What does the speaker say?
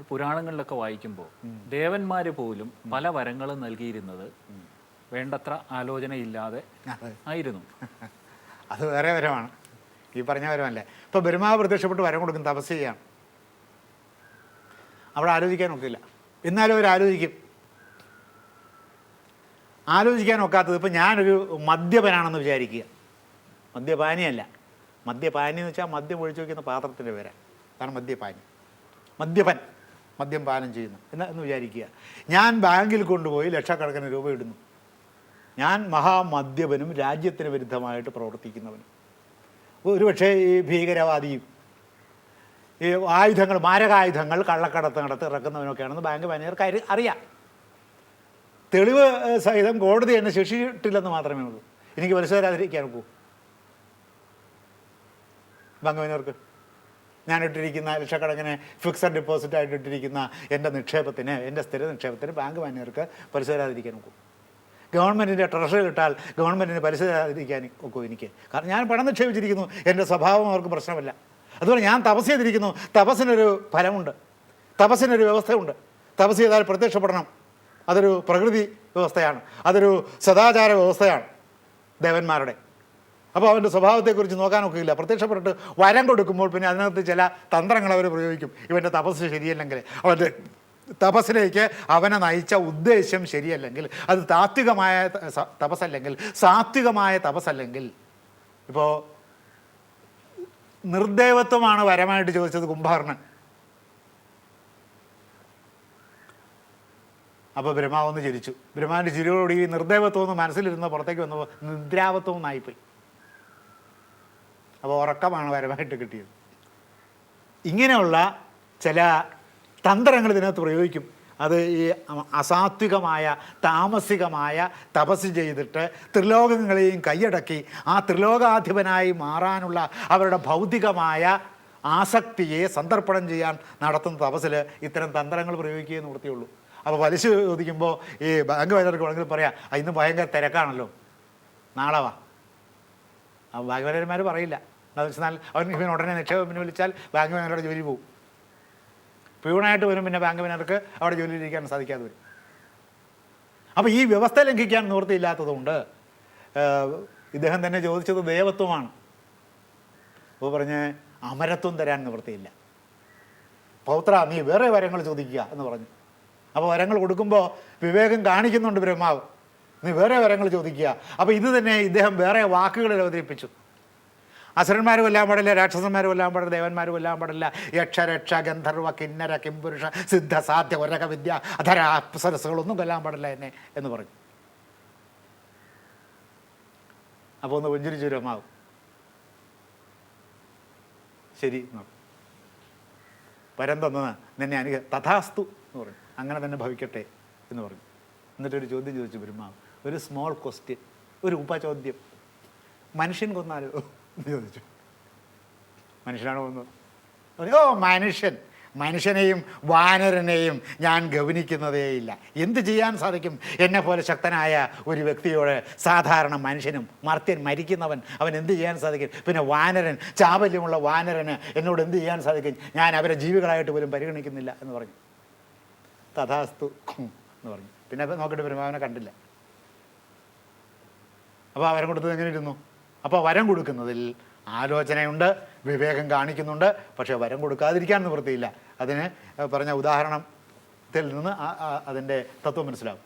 പുരാണങ്ങളിലൊക്കെ വായിക്കുമ്പോൾ ദേവന്മാർ പോലും പല വരങ്ങളും നൽകിയിരുന്നത് വേണ്ടത്ര ആലോചനയില്ലാതെ ആയിരുന്നു. അത് വേറെ വരമാണ്, ഈ പറഞ്ഞ വരമല്ലേ. ഇപ്പോൾ ബ്രഹ്മാവ് പ്രത്യക്ഷപ്പെട്ട് വരം കൊടുക്കും, തപസ് ചെയ്യാണ്. അവിടെ ആലോചിക്കാൻ ഒക്കില്ല. എന്നാലും അവർ ആലോചിക്കാൻ ഒക്കാത്തത്. ഇപ്പം ഞാനൊരു മദ്യപനാണെന്ന് വിചാരിക്കുക. മദ്യപാനിയല്ല, മദ്യപാനി എന്ന് വെച്ചാൽ മദ്യം ഒഴിച്ചു വയ്ക്കുന്ന പാത്രത്തിൻ്റെ പേര്, അതാണ് മദ്യപാനി. മദ്യം പാനം ചെയ്യുന്നു എന്ന് വിചാരിക്കുക. ഞാൻ ബാങ്കിൽ കൊണ്ടുപോയി ലക്ഷക്കണക്കിന് രൂപ ഇടുന്നു. ഞാൻ മഹാമദ്യപനും രാജ്യത്തിന് വിരുദ്ധമായിട്ട് പ്രവർത്തിക്കുന്നവനും, ഒരുപക്ഷെ ഈ ഭീകരവാദിയും ഈ ആയുധങ്ങൾ, മാരകായുധങ്ങൾ കള്ളക്കടത്ത് ഇറക്കുന്നവനൊക്കെയാണെന്ന് ബാങ്ക് മാനേജർക്ക് അറിയാം. തെളിവ് സഹിതം കോടതി എന്നെ ശിക്ഷിച്ചിട്ടില്ലെന്ന് മാത്രമേ ഉള്ളൂ. എനിക്ക് പലിശ തരാതിരിക്കാൻ ഒക്കൂ ബാങ്ക് മാനേജർക്ക്? ഞാൻ ഇട്ടിരിക്കുന്ന ലക്ഷക്കണക്കിന് ഫിക്സഡ് ഡെപ്പോസിറ്റായിട്ട് ഇട്ടിരിക്കുന്ന എൻ്റെ നിക്ഷേപത്തിന്, എൻ്റെ സ്ഥിര നിക്ഷേപത്തിന് ബാങ്ക് മാനേജർക്ക് പലിശ തരാതിരിക്കാൻ ഒക്കും? ഗവൺമെൻറ്റിൻ്റെ ട്രഷറിയിൽ ഇട്ടാൽ ഗവൺമെൻറ്റിന് പലിശ തരാതിരിക്കാൻ ഒക്കും എനിക്ക്? കാരണം ഞാൻ പണം നിക്ഷേപിച്ചിരിക്കുന്നു, എൻ്റെ സ്വഭാവം അവർക്ക് പ്രശ്നമല്ല. അതുപോലെ ഞാൻ തപസ് ചെയ്തിരിക്കുന്നു, തപസ്സിനൊരു ഫലമുണ്ട്, തപസ്സിനൊരു വ്യവസ്ഥയുണ്ട്. തപസ് ചെയ്താൽ പ്രത്യക്ഷപ്പെടണം, അതൊരു പ്രകൃതി വ്യവസ്ഥയാണ്, അതൊരു സദാചാര വ്യവസ്ഥയാണ് ദേവന്മാരുടെ. അപ്പോൾ അവൻ്റെ സ്വഭാവത്തെക്കുറിച്ച് നോക്കാനൊക്കില്ല. പ്രത്യക്ഷപ്പെട്ടിട്ട് വരം കൊടുക്കുമ്പോൾ പിന്നെ അതിനകത്ത് ചില തന്ത്രങ്ങൾ അവർ പ്രയോഗിക്കും. ഇവൻ്റെ തപസ് ശരിയല്ലെങ്കിൽ, അവൻ്റെ തപസ്സിലേക്ക് അവനെ നയിച്ച ഉദ്ദേശ്യം ശരിയല്ലെങ്കിൽ, അത് താത്വികമായ തപസ്സല്ലെങ്കിൽ, സാത്വികമായ തപസ്സല്ലെങ്കിൽ. ഇപ്പോൾ നിർദ്ദേവത്വമാണ് വരമായിട്ട് ചോദിച്ചത് കുംഭകർണൻ. അപ്പോൾ ബ്രഹ്മാവൊന്ന് ചിരിച്ചു. ബ്രഹ്മാവിൻ്റെ ചിരിയോടുകൂടി ഈ നിർദ്ദേവത്വം ഒന്ന് മനസ്സിലിരുന്ന് പുറത്തേക്ക് വന്നപ്പോൾ നിദ്രാവത്വം എന്നായിപ്പോയി. അപ്പോൾ ഉറക്കമാണ് വരമായിട്ട് കിട്ടിയത്. ഇങ്ങനെയുള്ള ചില തന്ത്രങ്ങൾ ഇതിനകത്ത് പ്രയോഗിക്കും. അത് ഈ അസാത്വികമായ താമസികമായ തപസ് ചെയ്തിട്ട് ത്രിലോകങ്ങളെയും കൈയടക്കി ആ ത്രിലോകാധിപനായി മാറാനുള്ള അവരുടെ ഭൗതികമായ ആസക്തിയെ സന്തർപ്പണം ചെയ്യാൻ നടത്തുന്ന തപസ്സിൽ ഇത്തരം തന്ത്രങ്ങൾ പ്രയോഗിക്കുകയെ നിവൃത്തിയുള്ളൂ. അപ്പോൾ പലിശ ചോദിക്കുമ്പോൾ ഈ ബാങ്ക് മാനേജർക്ക് വേണമെങ്കിൽ പറയാം, ഇന്ന് ഭയങ്കര തിരക്കാണല്ലോ, നാളെ വാ. ബാങ്ക് മാനേജർമാർ പറയില്ല. എന്താണെന്ന് വെച്ചാൽ അവൻ ഇവൻ ഉടനെ നിക്ഷേപം പിൻവലിച്ചാൽ ബാങ്ക് മാനേജറുടെ ജോലി പോകും. പ്യൂണായിട്ട് വരും, പിന്നെ ബാങ്ക് മാനേജർക്ക് അവിടെ ജോലിയിലിരിക്കാൻ സാധിക്കാതെ വരും. അപ്പോൾ ഈ വ്യവസ്ഥ ലംഘിക്കാൻ നിവൃത്തിയില്ലാത്തതുകൊണ്ട് ഇദ്ദേഹം തന്നെ ചോദിച്ചത് ദേവത്വമാണ്. അപ്പോൾ പറഞ്ഞ് അമരത്വം തരാൻ നിവൃത്തിയില്ല. പൗത്ര, നീ വേറെ വരങ്ങൾ ചോദിക്കുക എന്ന് പറഞ്ഞു. അപ്പോൾ വരങ്ങൾ കൊടുക്കുമ്പോൾ വിവേകം കാണിക്കുന്നുണ്ട് ബ്രഹ്മാവ്, നീ വേറെ വരങ്ങൾ ചോദിക്കുക. അപ്പോൾ ഇത് തന്നെ ഇദ്ദേഹം വേറെ വാക്കുകളിൽ അവതരിപ്പിച്ചു. അസുരന്മാരും കൊല്ലാൻ പാടില്ല, രാക്ഷസന്മാരും കൊല്ലാൻ പാടില്ല, ദേവന്മാരും കൊല്ലാൻ പാടില്ല, യക്ഷ രക്ഷ ഗന്ധർവ കിന്നര കിംപുരുഷ സിദ്ധ സാധ്യ വരക വിദ്യ അധര അപ്സരസുകളൊന്നും കൊല്ലാൻ പാടില്ല എന്നെ എന്ന് പറഞ്ഞു. അപ്പോൾ ഒന്ന് പുഞ്ചിരിച്ചു ബ്രഹ്മാവ്. ശരി എന്ന് പറഞ്ഞു. വരം തന്നത് നിന്നെ തഥാസ്തു എന്ന് പറഞ്ഞു. അങ്ങനെ തന്നെ ഭവിക്കട്ടെ എന്ന് പറഞ്ഞു. എന്നിട്ടൊരു ചോദ്യം ചോദിച്ചു ബ്രഹ്മാവ്, ഒരു സ്മോൾ ക്വസ്റ്റ്യൻ, ഒരു ഉപചോദ്യം. മനുഷ്യൻ കൊന്നാലോ എന്ന് ചോദിച്ചു. മനുഷ്യനാണ് കൊന്നത്. ഓ മനുഷ്യനെയും വാനരനെയും ഞാൻ ഗവനിക്കുന്നതേയില്ല. എന്ത് ചെയ്യാൻ സാധിക്കും? എന്നെപ്പോലെ ശക്തനായ ഒരു വ്യക്തിയോട് സാധാരണ മനുഷ്യനും മർത്യൻ മരിക്കുന്നവൻ അവൻ എന്ത് ചെയ്യാൻ സാധിക്കും? പിന്നെ വാനരൻ, ചാബല്യമുള്ള വാനരന് എന്നോട് എന്ത് ചെയ്യാൻ സാധിക്കും? ഞാൻ അവരെ ജീവികളായിട്ട് പോലും പരിഗണിക്കുന്നില്ല എന്ന് പറഞ്ഞു. തഥാസ്തു എന്ന് പറഞ്ഞു. പിന്നെ നോക്കിയിട്ട് ബ്രഹ്മാവിനെ കണ്ടില്ല. അപ്പോൾ വരം കൊടുത്തത് എങ്ങനെ ഇരുന്നു? അപ്പോൾ വരം കൊടുക്കുന്നതിൽ ആലോചനയുണ്ട്, വിവേകം കാണിക്കുന്നുണ്ട്. പക്ഷേ വരം കൊടുക്കാതിരിക്കാൻ നിവൃത്തിയില്ല. അതിന് പറഞ്ഞ ഉദാഹരണത്തിൽ നിന്ന് അതിൻ്റെ തത്വം മനസ്സിലാവും.